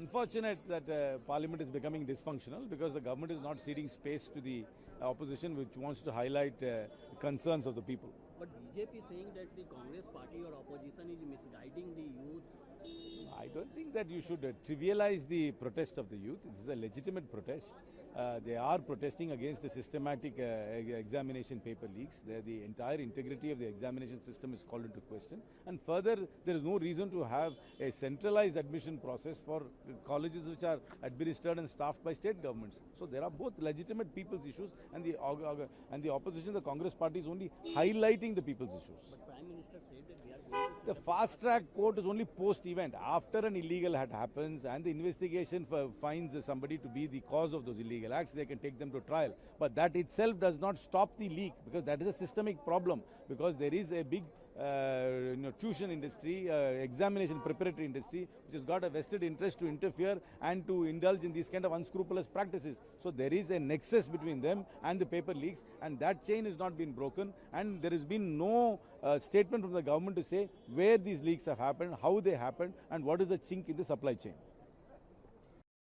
Unfortunate that Parliament is becoming dysfunctional because the government is not ceding space to the opposition, which wants to highlight concerns of the people. But BJP is saying that the Congress party or opposition is misguiding the youth. I don't think that you should trivialize the protest of the youth. This is a legitimate protest. They are protesting against the systematic examination paper leaks. The entire integrity of the examination system is called into question. And further, there is no reason to have a centralized admission process for colleges which are administered and staffed by state governments. So there are both legitimate people's issues, and the opposition, the Congress party, is only highlighting the people's issues. But Prime Minister said that we are going to... The fast-track court is only post-event. After an illegal act happens and the investigation finds somebody to be the cause of those illegal acts, they can take them to trial. But that itself does not stop the leak, because that is a systemic problem. Because there is a big tuition industry, examination preparatory industry, which has got a vested interest to interfere and to indulge in these kind of unscrupulous practices. So there is a nexus between them and the paper leaks, and that chain has not been broken, and there has been no statement from the government to say where these leaks have happened, how they happened, and what is the chink in the supply chain.